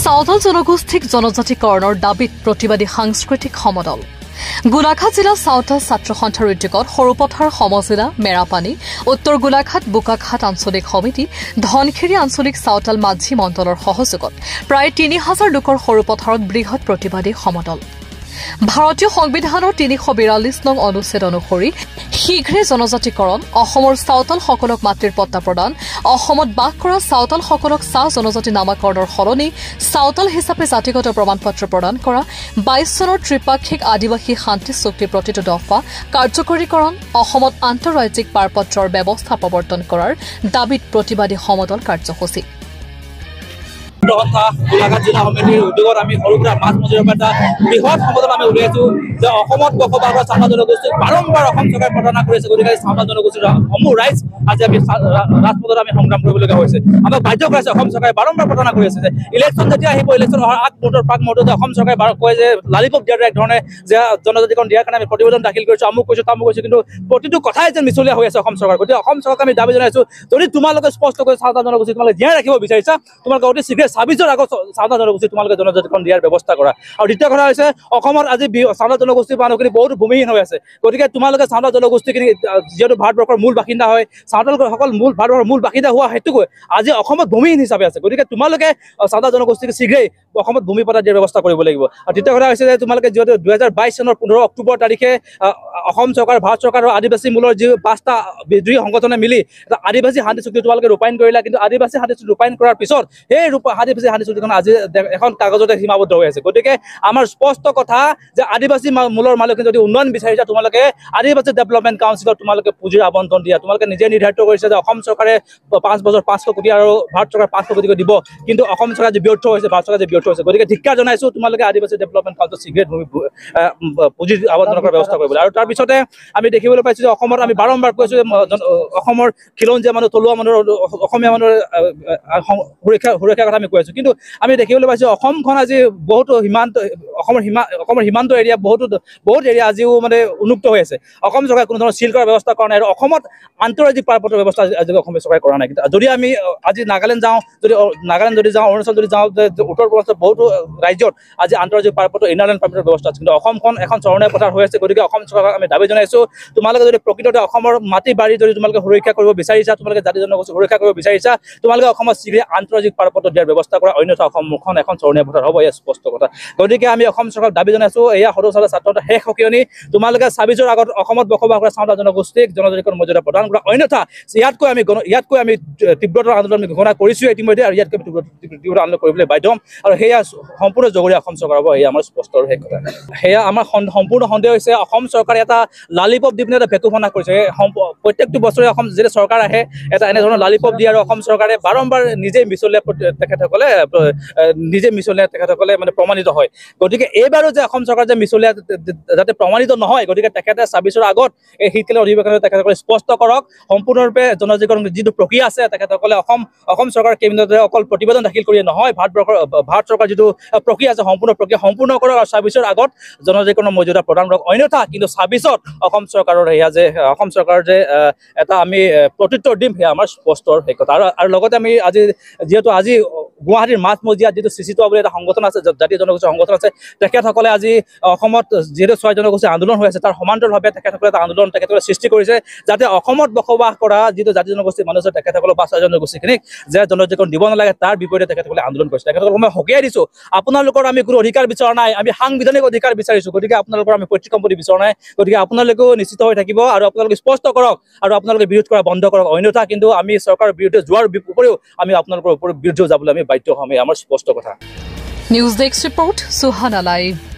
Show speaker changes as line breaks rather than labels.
সাঁওতাল জনগোষ্ঠীক জনজাতিকৰণৰ দাবীত প্ৰতিবাদী সাংস্কৃতিক সমদল গোলাঘাট জিলা সাঁওতাল ছাত্ৰ সন্থাৰ উদ্যোগত সৰুপথাৰ সমজিলা মেৰাপানী উত্তৰ গোলাঘাট বোকাখাট আঞ্চলিক সমিতি ধনখিৰি আঞ্চলিক সাঁওতাল মাঝি মণ্ডলৰ সহযোগত প্ৰায় ৩০০০ লোকৰ সৰুপথাৰত বৃহৎ প্ৰতিবাদী সমদল ভাৰতীয় সংবিধানৰ ৩৪২ নং অনুচ্ছেদ অনুসৰি শীঘ্ৰে জনজাতিকৰণ অসমৰ সাঁওতালসকলক মাতৃৰ পট্টা প্ৰদান অসমত বাস কৰা সাঁওতালসকলক চাহ জনজাতি নামাকৰণৰ সলনি সাঁওতাল হিচাপে জাতিগত প্ৰমাণপত্ৰ প্ৰদান কৰা ২২ চনৰ ত্ৰিপাক্ষিক আদিবাসী শান্তি চুক্তিৰ প্ৰতিটো দফা কাৰ্যকৰীকৰণ অসমত আন্তঃৰাজ্যিক পাৰপত্ৰৰ ব্যৱস্থা প্ৰৱৰ্তন কৰাৰ দাবীত প্ৰতিবাদী সমদল কাৰ্যসূচী
গোলাঘাট জিলা সমিতিৰ উদ্যোগত আমি সৰুপথাৰ মাছ মজিলৰ এটা বৃহৎ সমদল আমি উলিয়াইছো যে অসমত বসবাস কৰা চাওতাল জনগোষ্ঠীক বাৰম্বাৰ অসম চৰকাৰে প্ৰতাৰণা কৰিছে গতিকে চাওতাল জনগোষ্ঠীৰ সমূহ ৰাইজ আজি আমি ৰাজপথত আমি সংগ্ৰাম কৰিবলগীয়া হৈছে আমাক বাধ্য কৰাইছে অসম চৰকাৰে বাৰম্বাৰ প্ৰতাৰণা কৰি আছে যে ইলেকশ্যন যেতিয়া আহিব ইলেকশ্যন অহাৰ আগ মুহূৰ্তৰ প্ৰাক মুহূৰ্ততে অসম চৰকাৰে কয় যে লালিপপ দিয়াৰ এক ধৰণে যে জনজাতিকৰণ দিয়াৰ কাৰণে আমি প্ৰতিবেদন দাখিল কৰিছো আমুক কৈছো তামুক কৈছো কিন্তু প্ৰতিটো কথাই যেন মিছলীয়া হৈ আছে অসম চৰকাৰ গতিকে অসম চৰকাৰক আমি দাবী জনাইছো যদি তোমালোকে স্পষ্টকৈ চাওতাল জনগোষ্ঠী তোমালোকে জীয়াই ৰাখিব বিচাৰিছা তোমালোকে অতি শীঘ্ৰে ২৬ আগত চাওতাল জনগোষ্ঠী তোমালোকে জনজাতিকৰণ দিয়াৰ ব্যৱস্থা কৰা আৰু দ্বিতীয় কথা হৈছে অসমত আজি চাওতাল জনগোষ্ঠীৰ মানুহখিনি বহুত ভূমিহীন হৈ আছে গতিকে তোমালোকে চাওতাল জনগোষ্ঠীখিনি যিহেতু ভাৰতবৰ্ষৰ মূল বাসিন্দা হয় চাওতালসকল ভাৰতবৰ্ষৰ মূল বাসিন্দা হোৱা হেতুকৈ আজি অসমত ভূমিহীন হিচাপে আছে গতিকে তোমালোকে চাওতাল জনগোষ্ঠীক শীঘ্ৰেই অসমত ভূমি পট্টা দিয়াৰ ব্যৱস্থা কৰিব লাগিব আৰু দ্বিতীয় কথা হৈছে যে তোমালোকে যিহেতু ২০২২ চনৰ ১৫ অক্টোবৰ তাৰিখে অসম চৰকাৰ ভাৰত চৰকাৰ আৰু আদিবাসী মূলৰ যি ৫টা বিদ্ৰোহী সংগঠনে মিলি এটা আদিবাসী শান্তি চুক্তি তোমালোকে ৰূপায়ণ কৰিলা কিন্তু আদিবাসী শান্তি চুক্তি ৰূপায়ণ কৰাৰ পিছত সেই আদিবাসী শান্তি চুক্তিখন আজি এখন কাগজতে সীমাবদ্ধ হৈ আছে গতিকে আমাৰ স্পষ্ট কথা যে আদিবাসী মূলৰ মানুহে যদি উন্নয়ন বিচাৰিছা তোমালোকে আদিবাসী ডেভেলপমেণ্ট কাউন্সিলত তোমালোকে পুঁজিৰ আবণ্টন দিয়া তোমালোকে নিজে নিৰ্ধাৰিত কৰিছে যে অসম চৰকাৰে ৫ বছৰ ৫০০ কোটি আৰু ভাৰত চৰকাৰে ৫০০ কোটি দিব কিন্তু অসম চৰকাৰ যে ব্যৰ্থ হৈছে ভাৰত চৰকাৰ যে ব্যৰ্থ হৈছে গতিকে ধিক্কাৰ জনাইছো তোমালোকে আদিবাসী ডেভেলপমেণ্ট কাউন্সিলত শীঘ্ৰে পুঁজিৰ আবণ্টন কৰাৰ ব্যৱস্থা কৰিবলৈ আৰু তাৰপিছতে আমি দেখিবলৈ পাইছো যে অসমত আমি বাৰম্বাৰ কৈছো যে অসমৰ খিলঞ্জীয়া মানুহ থলুৱা মানুহৰ অসমীয়া মানুহৰ সুৰক্ষাৰ কথা আমি কৈ আছো কিন্তু আমি দেখিবলৈ পাইছো অসমখন আজি বহুতো অসমৰ সীমান্ত এৰিয়া বহুত এৰিয়া আজিও মানে উন্মুক্ত হৈ আছে অসম চৰকাৰে কোনো ধৰণৰ চিল কৰাৰ ব্যৱস্থা কৰা নাই আৰু অসমত আন্তঃৰাজ্যিক পাৰপত্ৰৰ ব্যৱস্থা আজি অসম চৰকাৰে কৰা নাই যদি আমি আজি নাগালেণ্ড যদি যাওঁ অৰুণাচল যদি যাওঁ উত্তৰ পূৰ্বাঞ্চলৰ বহুতো ৰাজ্যত আজি আন্তঃৰাজ্যিক পাৰপত্ৰ ইনাৰলেণ্ড পাৰপত্ৰৰ ব্যৱস্থা আছে কিন্তু অসমখন এখন চৰণীয়া পথাৰ হৈ আছে গতিকে অসম চৰকাৰক আমি দাবী জনাইছো তোমালোকে যদি প্ৰকৃততে অসমৰ মাটি বাৰী যদি তোমালোকে সুৰক্ষা কৰিব বিচাৰিছা তোমালোকে জাতি জনগোষ্ঠী সুৰক্ষা কৰিব বিচাৰিছা তোমালোকে অসমত শীঘ্ৰে আন্তঃৰাজ্যিক পাৰপত্ৰ দিয়াৰ ব্যৱস্থা কৰা অন্যথা অসমখন এখন চৰণীয়া পথাৰ হ'ব এয়া স্পষ্ট কথা গতিকে আমি অসম চৰকাৰক দাবী জনাইছো এয়া সৰু ছাত্ৰ ছাত্ৰৰ শেষ সকিয়নি তোমালোকে ২৬ৰ আগত অসমত বসবাস কৰা চাওতাল জনগোষ্ঠীক জনজাতিকৰণ মৰ্যাদা প্ৰদান কৰা অন্যথা ইয়াতকৈ আমি তীব্ৰতৰ আন্দোলন ঘোষণা কৰিছো ইতিমধ্যে আৰু ইয়াতকৈ তীব্ৰ আন্দোলন কৰিবলৈ বাধ্য হ'ম আৰু সেয়া সম্পূৰ্ণ জগৰীয়া অসম চৰকাৰ হ'ব এয়া আমাৰ স্পষ্ট শেষ কথা সেয়া আমাৰ সম্পূৰ্ণ সন্দেহ হৈছে অসম চৰকাৰে এটা লালিপপ দি পিনে এটা ভেকুফনা কৰিছে প্ৰত্যেকটো বছৰে অসম যেতিয়া চৰকাৰ আহে এটা এনেধৰণৰ লালিপপ দিয়ে আৰু অসম চৰকাৰে বাৰম্বাৰ নিজেই মিছলীয়া তেখেতসকলে মানে প্ৰমাণিত হয় গতিকে এইবাৰো যে অসম চৰকাৰ যে মিছলীয়া যাতে প্ৰমাণিত নহয় গতিকে তেখেতে ২৬ৰ আগত এই শীতকালীন অধিৱেশনত তেখেতসকলে স্পষ্ট কৰক সম্পূৰ্ণৰূপে জনজাতিকৰণ যিটো প্ৰক্ৰিয়া আছে তেখেতসকলে অসম চৰকাৰ কেবিনেটে অকল প্ৰতিবেদন দাখিল কৰিয়ে নহয় ভাৰত চৰকাৰ যিটো প্ৰক্ৰিয়া আছে প্ৰক্ৰিয়া সম্পূৰ্ণ কৰক আৰু ২৬ৰ আগত জনজাতিকৰণৰ মৰ্যাদা প্ৰদান কৰক অন্যথা কিন্তু ২৬ত অসম চৰকাৰৰ এটা আমি প্ৰত্যুত্তৰ দিম সেয়া আমাৰ স্পষ্ট সেই কথা আৰু লগতে আমি যিহেতু আজি গুৱাহাটীৰ মাজমজিয়াত যিটো চিচিটোৱা বুলি এটা সংগঠন আছে জাতীয় জনগোষ্ঠীৰ সংগঠন আছে তেখেতসকলে আজি অসমত যিহেতু ৬ জনগোষ্ঠীৰ আন্দোলন হৈ আছে তাৰ সমান্তৰালভাৱে তেখেতসকলে এটা আন্দোলন তেখেতসকলে সৃষ্টি কৰিছে যাতে অসমত বসবাস কৰা যিটো জাতি জনগোষ্ঠীৰ মানুহ আছে তেখেতসকলক বা ৬ জনগোষ্ঠীখিনিক যে জনজাতিকৰণ দিব নালাগে তাৰ বিপৰীতে তেখেতসকলে আন্দোলন কৰিছে তেখেতসকলক মই সকীয়াই দিছো আপোনালোকৰ আমি কোনো অধিকাৰ বিচৰা নাই আমি সাংবিধানিক অধিকাৰ বিচাৰিছো গতিকে আপোনালোকৰ আমি পৈতৃক সম্পত্তি বিচৰা নাই গতিকে আপোনালোকেও নিশ্চিত হৈ থাকিব আৰু আপোনালোকে স্পষ্ট কৰক আৰু আপোনালোকে বিৰোধ কৰা বন্ধ কৰক অন্যথা কিন্তু আমি চৰকাৰৰ বিৰুদ্ধে যোৱাৰ উপৰিও আমি আপোনালোকৰ বিৰুদ্ধে যাবলৈ আমি বাধ্য হ'ম আমাৰ স্পষ্ট কথা
news desk report Suhana live